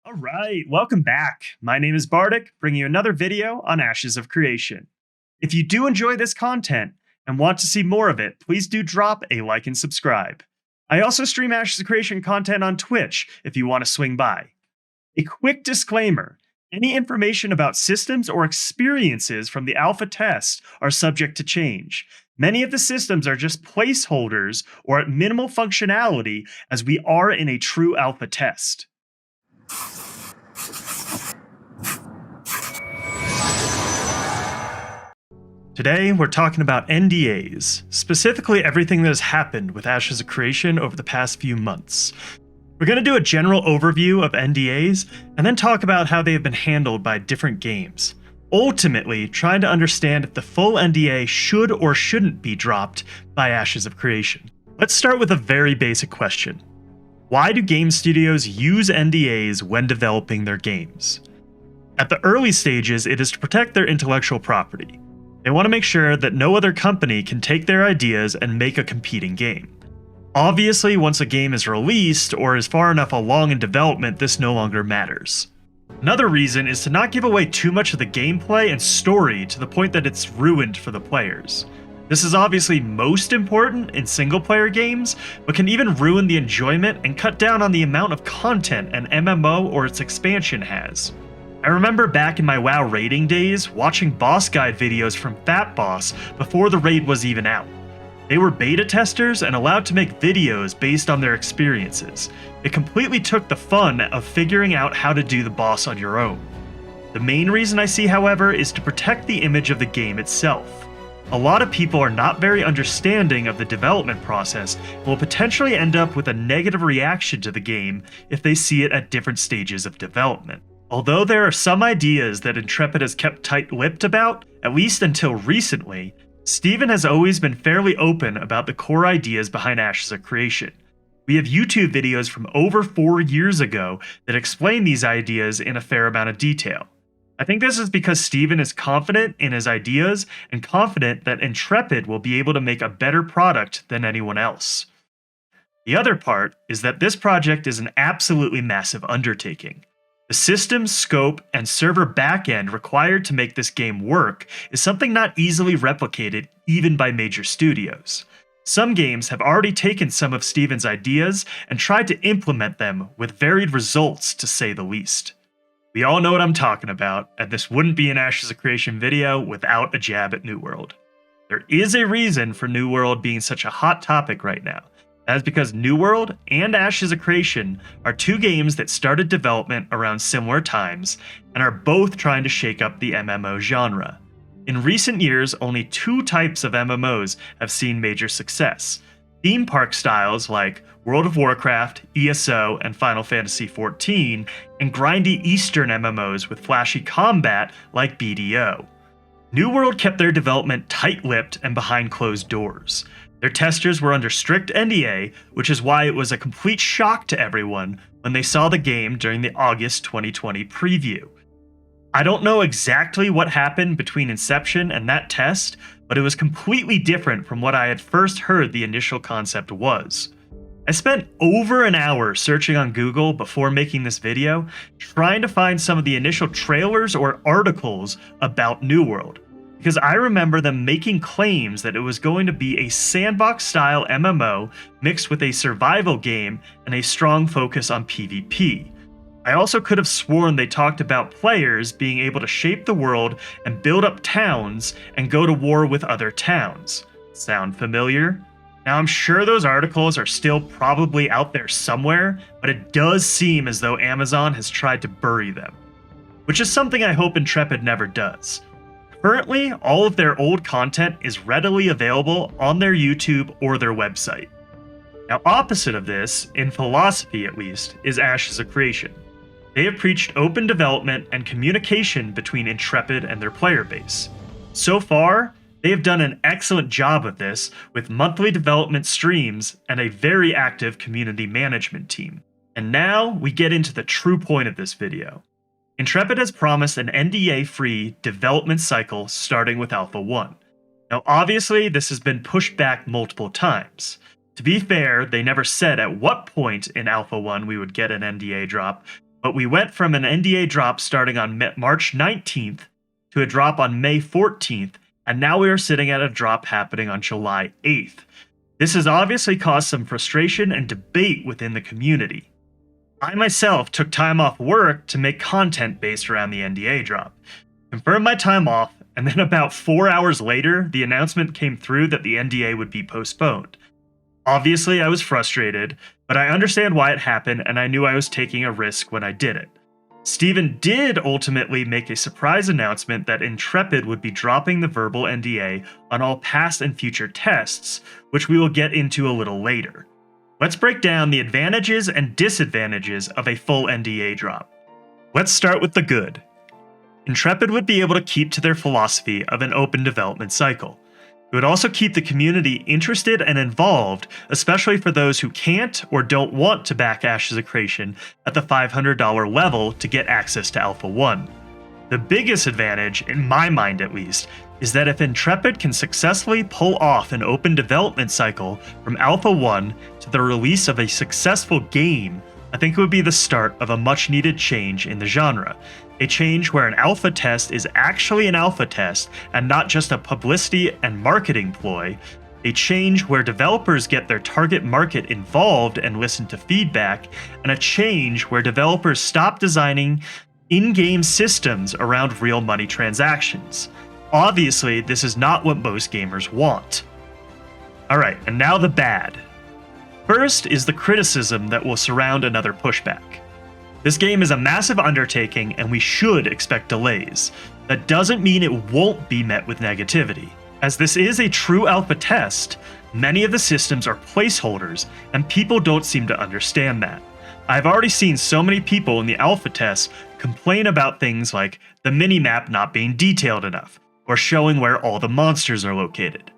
All right, welcome back. My name is Bardtic, bringing you another video on Ashes of Creation. If you do enjoy this content and want to see more of it, please do drop a like and subscribe. I also stream Ashes of Creation content on Twitch if you want to swing by. A quick disclaimer: any information about systems or experiences from the alpha test are subject to change. Many of the systems are just placeholders or at minimal functionality, as we are in a true alpha test. Today, we're talking about NDAs, specifically everything that has happened with Ashes of Creation over the past few months. We're going to do a general overview of NDAs, and then talk about how they have been handled by different games, ultimately trying to understand if the full NDA should or shouldn't be dropped by Ashes of Creation. Let's start with a very basic question. Why do game studios use NDAs when developing their games? At the early stages, it is to protect their intellectual property. They want to make sure that no other company can take their ideas and make a competing game. Obviously, once a game is released or is far enough along in development, this no longer matters. Another reason is to not give away too much of the gameplay and story to the point that it's ruined for the players. This is obviously most important in single-player games, but can even ruin the enjoyment and cut down on the amount of content an MMO or its expansion has. I remember back in my WoW raiding days, watching boss guide videos from Fat Boss before the raid was even out. They were beta testers and allowed to make videos based on their experiences. It completely took the fun of figuring out how to do the boss on your own. The main reason I see, however, is to protect the image of the game itself. A lot of people are not very understanding of the development process and will potentially end up with a negative reaction to the game if they see it at different stages of development. Although there are some ideas that Intrepid has kept tight-lipped about, at least until recently, Steven has always been fairly open about the core ideas behind Ashes of Creation. We have YouTube videos from over 4 years ago that explain these ideas in a fair amount of detail. I think this is because Steven is confident in his ideas and confident that Intrepid will be able to make a better product than anyone else. The other part is that this project is an absolutely massive undertaking. The system, scope, and server backend required to make this game work is something not easily replicated even by major studios. Some games have already taken some of Steven's ideas and tried to implement them with varied results, to say the least. We all know what I'm talking about, and this wouldn't be an Ashes of Creation video without a jab at New World. There is a reason for New World being such a hot topic right now. That is because New World and Ashes of Creation are two games that started development around similar times and are both trying to shake up the MMO genre. In recent years, only two types of MMOs have seen major success: theme park styles like World of Warcraft, ESO, and Final Fantasy XIV, and grindy Eastern MMOs with flashy combat like BDO. New World kept their development tight-lipped and behind closed doors. Their testers were under strict NDA, which is why it was a complete shock to everyone when they saw the game during the August 2020 preview. I don't know exactly what happened between inception and that test, but it was completely different from what I had first heard the initial concept was. I spent over an hour searching on Google before making this video, trying to find some of the initial trailers or articles about New World, because I remember them making claims that it was going to be a sandbox-style MMO mixed with a survival game and a strong focus on PvP. I also could have sworn they talked about players being able to shape the world and build up towns and go to war with other towns. Sound familiar? Now, I'm sure those articles are still probably out there somewhere, but it does seem as though Amazon has tried to bury them, which is something I hope Intrepid never does. Currently, all of their old content is readily available on their YouTube or their website. Now, opposite of this, in philosophy at least, is Ashes of Creation. They have preached open development and communication between Intrepid and their player base. So far, they have done an excellent job of this with monthly development streams and a very active community management team. And now we get into the true point of this video. Intrepid has promised an NDA-free development cycle starting with Alpha 1. Now obviously this has been pushed back multiple times. To be fair, they never said at what point in Alpha 1 we would get an NDA drop, but we went from an NDA drop starting on March 19th to a drop on May 14th, and now we are sitting at a drop happening on July 8th. This has obviously caused some frustration and debate within the community. I myself took time off work to make content based around the NDA drop. Confirmed my time off, and then about 4 hours later, the announcement came through that the NDA would be postponed. Obviously, I was frustrated, but I understand why it happened, and I knew I was taking a risk when I did it. Steven did ultimately make a surprise announcement that Intrepid would be dropping the verbal NDA on all past and future tests, which we will get into a little later. Let's break down the advantages and disadvantages of a full NDA drop. Let's start with the good. Intrepid would be able to keep to their philosophy of an open development cycle. It would also keep the community interested and involved, especially for those who can't or don't want to back Ashes of Creation at the $500 level to get access to Alpha 1. The biggest advantage, in my mind at least, is that if Intrepid can successfully pull off an open development cycle from Alpha 1 to the release of a successful game, I think it would be the start of a much needed change in the genre. A change where an alpha test is actually an alpha test and not just a publicity and marketing ploy. A change where developers get their target market involved and listen to feedback, and a change where developers stop designing in-game systems around real money transactions. Obviously, this is not what most gamers want. Alright, and now the bad. First is the criticism that will surround another pushback. This game is a massive undertaking and we should expect delays. That doesn't mean it won't be met with negativity. As this is a true alpha test, many of the systems are placeholders and people don't seem to understand that. I've already seen so many people in the alpha test complain about things like the minimap not being detailed enough, or showing where all the monsters are located.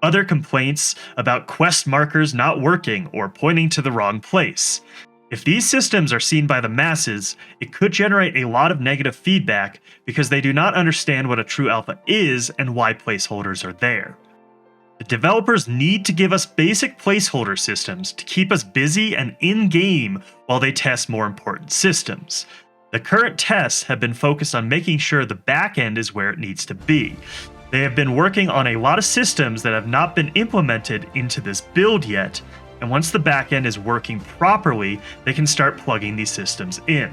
Other complaints about quest markers not working or pointing to the wrong place. If these systems are seen by the masses, it could generate a lot of negative feedback because they do not understand what a true alpha is and why placeholders are there. The developers need to give us basic placeholder systems to keep us busy and in-game while they test more important systems. The current tests have been focused on making sure the backend is where it needs to be. They have been working on a lot of systems that have not been implemented into this build yet, and once the backend is working properly, they can start plugging these systems in.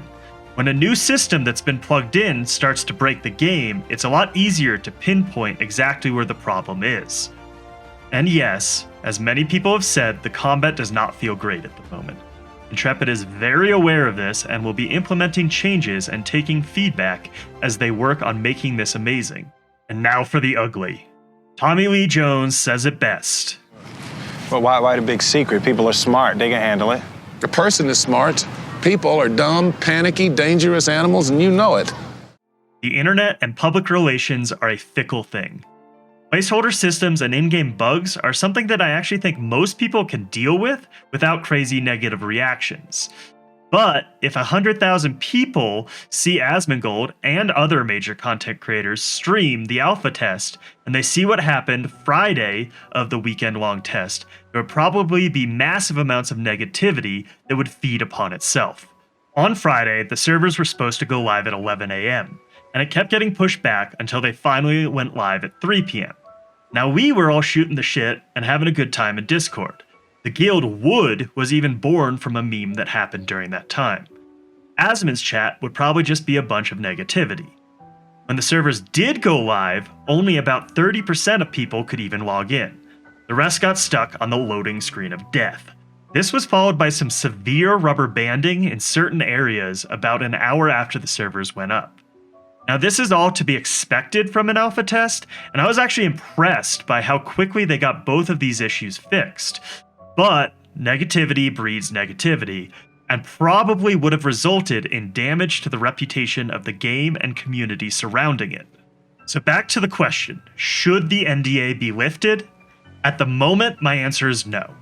When a new system that's been plugged in starts to break the game, it's a lot easier to pinpoint exactly where the problem is. And yes, as many people have said, the combat does not feel great at the moment. Intrepid is very aware of this and will be implementing changes and taking feedback as they work on making this amazing. And now for the ugly. Tommy Lee Jones says it best. Well, why the big secret? People are smart. They can handle it. A person is smart. People are dumb, panicky, dangerous animals, and you know it. The internet and public relations are a fickle thing. Placeholder systems and in-game bugs are something that I actually think most people can deal with without crazy negative reactions. But if 100,000 people see Asmongold and other major content creators stream the alpha test, and they see what happened Friday of the weekend-long test, there would probably be massive amounts of negativity that would feed upon itself. On Friday, the servers were supposed to go live at 11 a.m., and it kept getting pushed back until they finally went live at 3 p.m. Now we were all shooting the shit and having a good time in Discord. The guild Wood was even born from a meme that happened during that time. Asmon's chat would probably just be a bunch of negativity. When the servers did go live, only about 30% of people could even log in. The rest got stuck on the loading screen of death. This was followed by some severe rubber banding in certain areas about an hour after the servers went up. Now this is all to be expected from an alpha test, and I was actually impressed by how quickly they got both of these issues fixed. But negativity breeds negativity, and probably would have resulted in damage to the reputation of the game and community surrounding it. So back to the question, should the NDA be lifted? At the moment, my answer is no.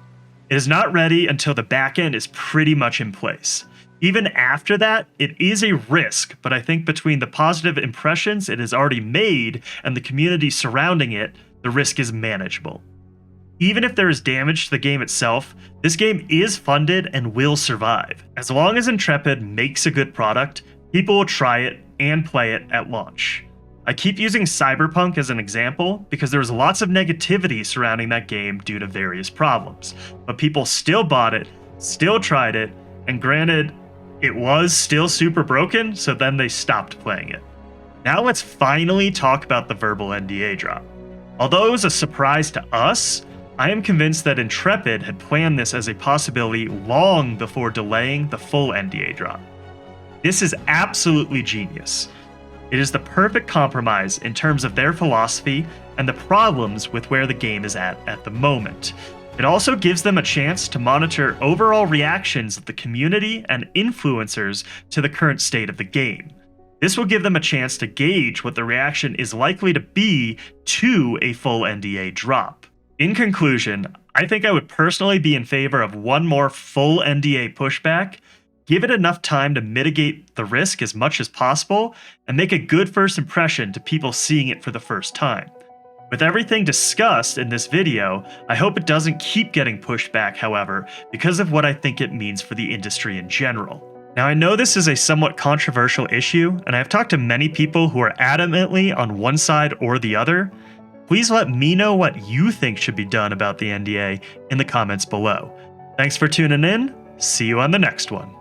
It is not ready until the backend is pretty much in place. Even after that, it is a risk, but I think between the positive impressions it has already made and the community surrounding it, the risk is manageable. Even if there is damage to the game itself, this game is funded and will survive. As long as Intrepid makes a good product, people will try it and play it at launch. I keep using Cyberpunk as an example because there was lots of negativity surrounding that game due to various problems, but people still bought it, still tried it, and granted, it was still super broken, so then they stopped playing it. Now let's finally talk about the Verbal NDA drop. Although it was a surprise to us, I am convinced that Intrepid had planned this as a possibility long before delaying the full NDA drop. This is absolutely genius. It is the perfect compromise in terms of their philosophy and the problems with where the game is at the moment. It also gives them a chance to monitor overall reactions of the community and influencers to the current state of the game. This will give them a chance to gauge what the reaction is likely to be to a full NDA drop. In conclusion, I think I would personally be in favor of one more full NDA pushback, give it enough time to mitigate the risk as much as possible, and make a good first impression to people seeing it for the first time. With everything discussed in this video, I hope it doesn't keep getting pushed back, however, because of what I think it means for the industry in general. Now, I know this is a somewhat controversial issue, and I've talked to many people who are adamantly on one side or the other. Please let me know what you think should be done about the NDA in the comments below. Thanks for tuning in. See you on the next one.